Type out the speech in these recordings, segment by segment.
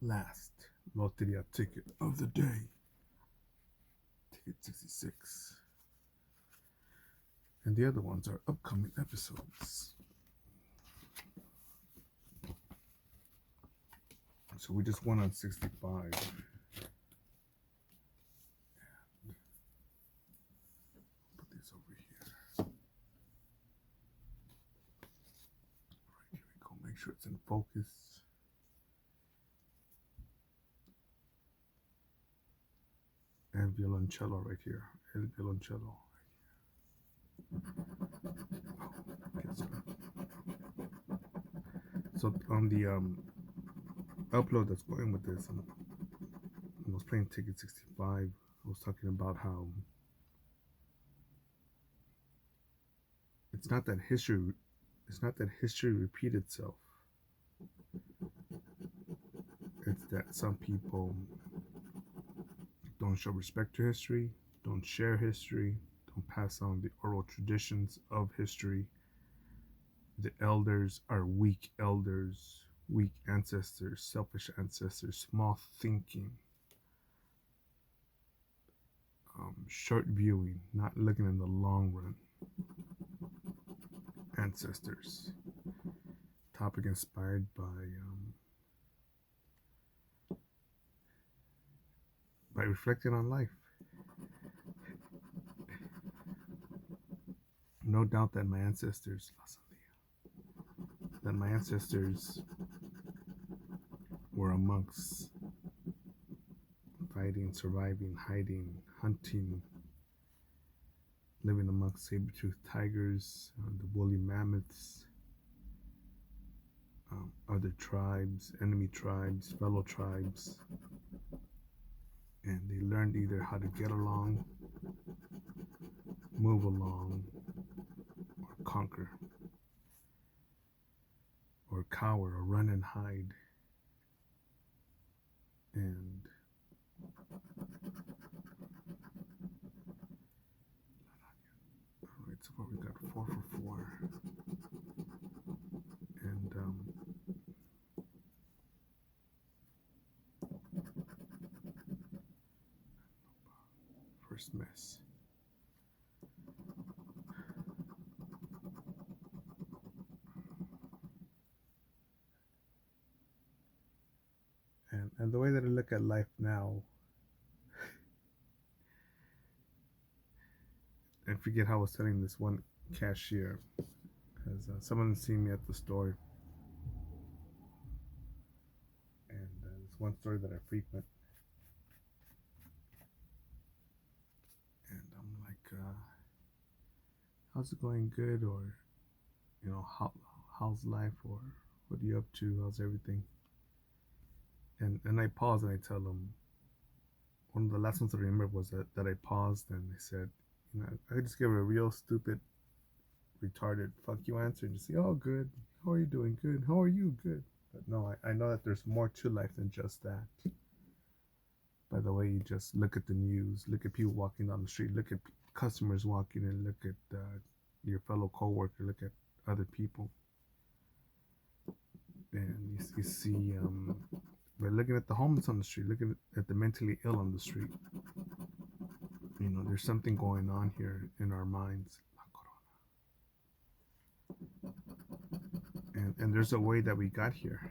last loteria ticket of the day, ticket 66. And the other ones are upcoming episodes. So we just won on 65. Put these over here. Right, here we go. Make sure it's in focus. And violoncello right here. El violoncello. So on the upload that's going with this, when I was playing Ticket 65, I was talking about how it's not that history repeat itself. It's that some people don't show respect to history, don't share history, don't pass on the oral traditions of history. The elders are weak elders, weak ancestors, selfish ancestors, small thinking, short viewing, not looking in the long run. Ancestors. Topic inspired by reflecting on life. No doubt that my ancestors were amongst fighting, surviving, hiding, hunting, living amongst saber-toothed tigers, the woolly mammoths, other tribes, enemy tribes, fellow tribes, and they learned either how to get along, move along, or conquer, or cower, or run and hide. And all right, so far we got 4 for 4, and first miss. And the way that I look at life now, I forget how I was telling this one cashier, because someone seen me at the store, and this one store that I frequent, and I'm like, how's it going? Good? Or how's life? Or what are you up to? How's everything? And I pause and I tell them, one of the last ones I remember was that I paused and I said, I just gave a real stupid, retarded fuck you answer and just say, oh, good. How are you doing? Good. How are you? Good. But no, I know that there's more to life than just that. By the way, you just look at the news, look at people walking down the street, look at customers walking in, look at your fellow coworker, look at other people, and you see, by looking at the homeless on the street, looking at the mentally ill on the street, there's something going on here in our minds. And there's a way that we got here.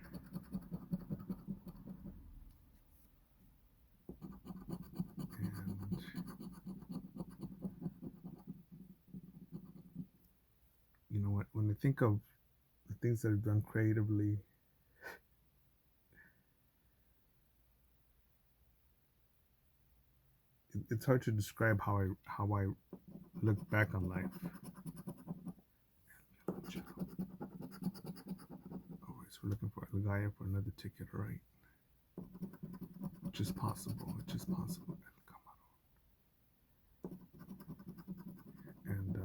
And you know what? When I think of the things that I've done creatively, it's hard to describe how I look back on life. Alright, so we're looking for Ligaya for another ticket, right? Which is possible. And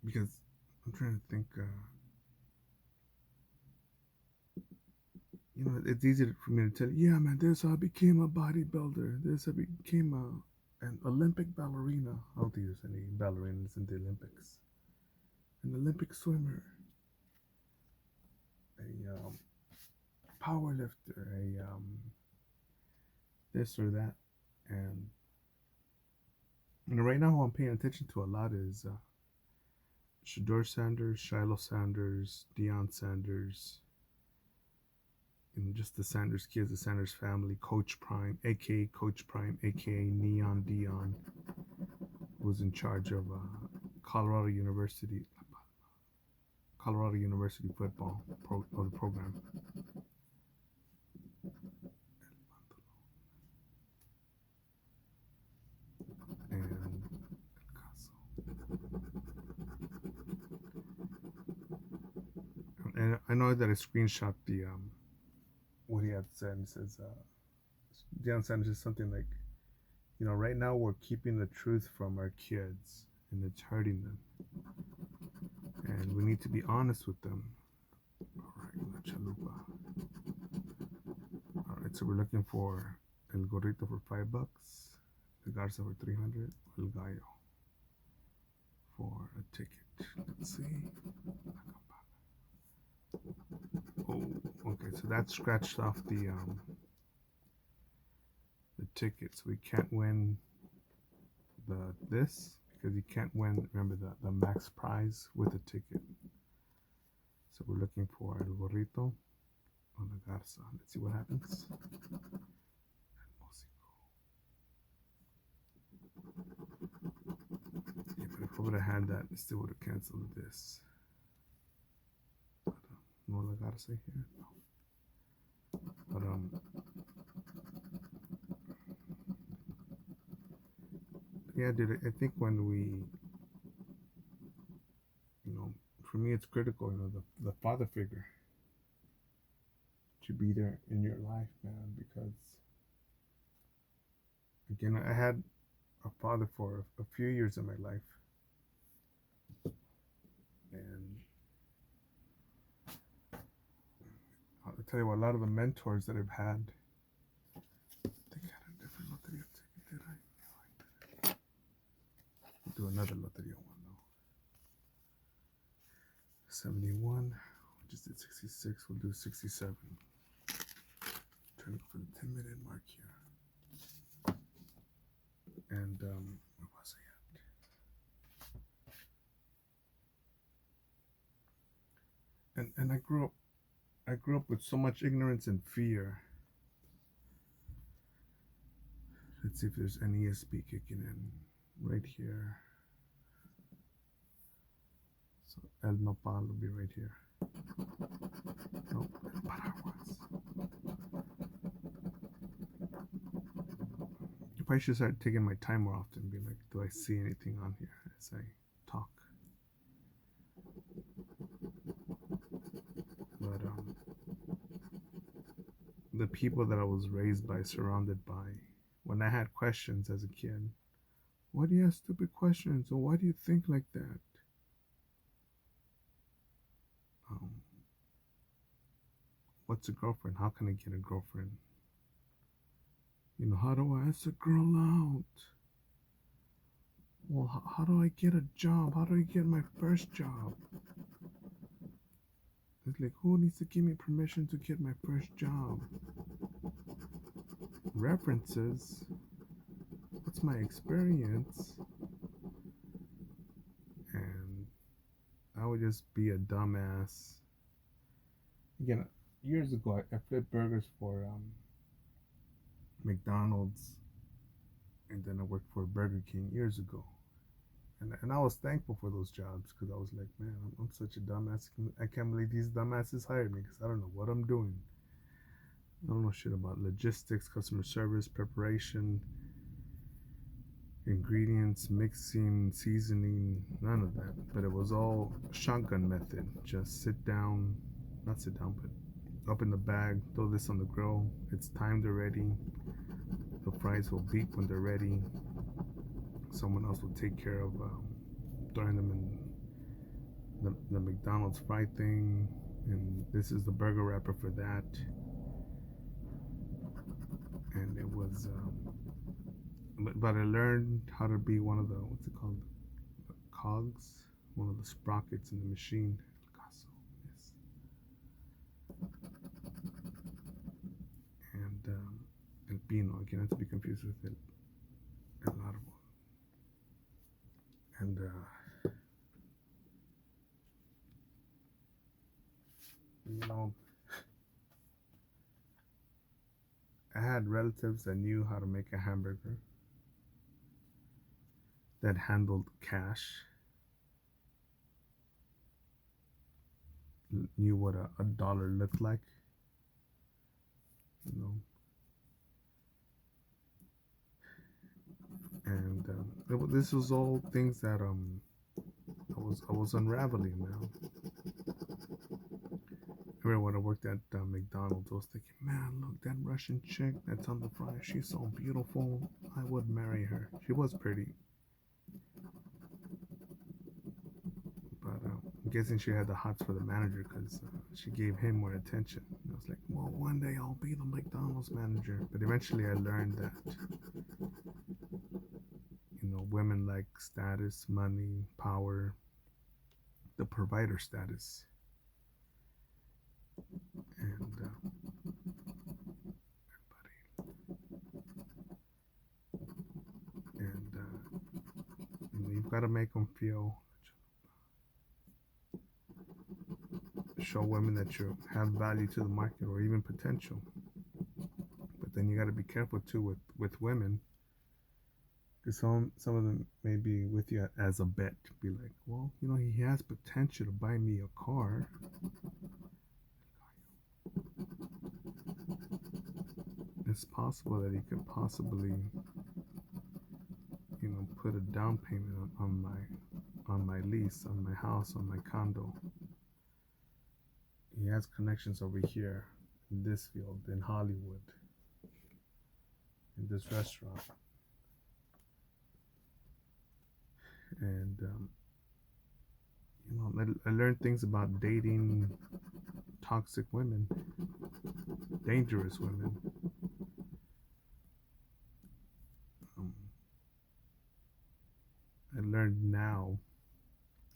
because I'm trying to think, it's easy for me to tell you, yeah, man, this I became a bodybuilder. This I became an Olympic ballerina. I don't think there's any ballerinas in the Olympics. An Olympic swimmer. power lifter, a this or that, and right now who I'm paying attention to a lot is Shador Sanders, Shiloh Sanders, Deion Sanders, and just the Sanders kids, the Sanders family, Coach Prime, aka Coach Prime, aka Neon Dion, was in charge of Colorado University, Colorado University football of the program. And I know that I screenshot the what he had said. He says, Deion Sanders is something like, right now we're keeping the truth from our kids, and it's hurting them, and we need to be honest with them. All right, La Chalupa. All right, so we're looking for El Gorrito for $5, El Garza for 300, El Gallo for a ticket. Let's see. Oh, okay, so that scratched off the ticket, so we can't win this because you can't win. Remember the max prize with a ticket. So we're looking for El Gorrito on the Garza. Let's see what happens. Yeah, but if I would have had that, I still would have canceled this. But, no La Garza here. No. But yeah, dude, I think when we, for me, it's critical, the father figure to be there in your life, man, because, again, I had a father for a few years in my life, and I'll tell you what, a lot of the mentors that I've had, I think I had a different loteria ticket, did I? No, I didn't. We'll do another loteria one, though. 71, we just did 66, we'll do 67. Trying to go for the 10-minute mark here. And where was I at? And I grew up with so much ignorance and fear. Let's see if there's an ESP kicking in right here. So El Nopal will be right here. Nope, El Paraguas. If I should start taking my time more often, be like, do I see anything on here as I talk? But the people that I was raised by, surrounded by, when I had questions as a kid, why do you have stupid questions, or why do you think like that? What's a girlfriend? How can I get a girlfriend? How do I ask a girl out? Well, how do I get a job? How do I get my first job? It's like, who needs to give me permission to get my first job? References? What's my experience? And I would just be a dumbass. Again, years ago, I flipped burgers for McDonald's, and then I worked for Burger King years ago. And I was thankful for those jobs because I was like, man, I'm such a dumbass. I can't believe these dumbasses hired me because I don't know what I'm doing. I don't know shit about logistics, customer service, preparation, ingredients, mixing, seasoning, none of that. But it was all shotgun method. Just not sit down, but up in the bag, throw this on the grill. It's timed already. The fries will beep when they're ready. Someone else will take care of throwing them in the McDonald's fry thing, and this is the burger wrapper for that. And it was, but I learned how to be one of the, what's it called, the cogs, one of the sprockets in the machine. Yes. pepino, again, not to be confused with el árbol. And you know, I had relatives that knew how to make a hamburger, that handled cash, knew what a dollar looked like. You know, and this was all things that I was unraveling now. I remember when I worked at McDonald's, I was thinking, man, look, that Russian chick that's on the fry, she's so beautiful. I would marry her. She was pretty, but I'm guessing she had the hots for the manager because she gave him more attention. And I was like, well, one day I'll be the McDonald's manager. But eventually, I learned that women like status, money, power, the provider status, and and you've got to make them feel, show women that you have value to the market or even potential. But then you got to be careful too with women, because some of them may be with you as a bet, be like, well, he has potential to buy me a car. It's possible that he could possibly put a down payment on my lease, on my house, on my condo. He has connections over here in this field, in Hollywood, in this restaurant. And I learned things about dating toxic women, dangerous women. I learned now.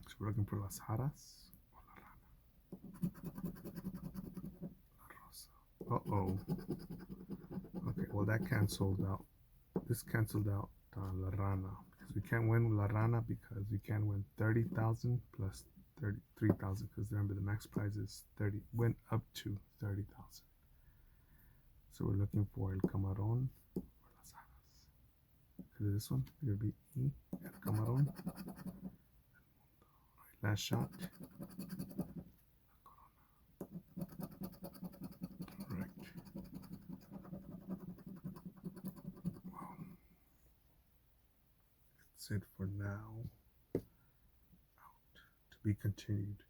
So we're looking for las jaras or la rana. Uh-oh. Okay, well that canceled out. This canceled out la rana. Because we can't win la rana because we can't win 30,000 plus 33,000, because remember the max prize is 30, went up to 30,000. So we're looking for el camarón or las jaras. This one, it'll be E, el camarón. Last shot. Right. Wow. That's it for now. Out. To be continued.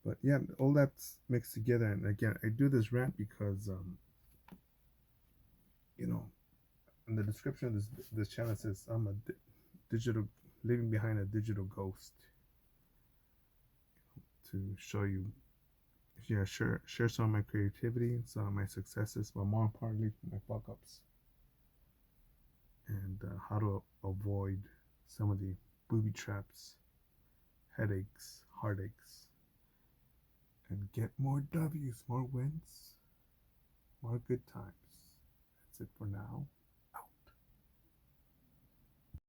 But yeah, all that's mixed together. And again, I do this rant because, in the description of this channel, it says I'm a digital, living behind a digital ghost. To show you, share some of my creativity, some of my successes, but more importantly, my fuck ups, and how to avoid some of the booby traps, headaches, heartaches, and get more W's, more wins, more good times. That's it for now.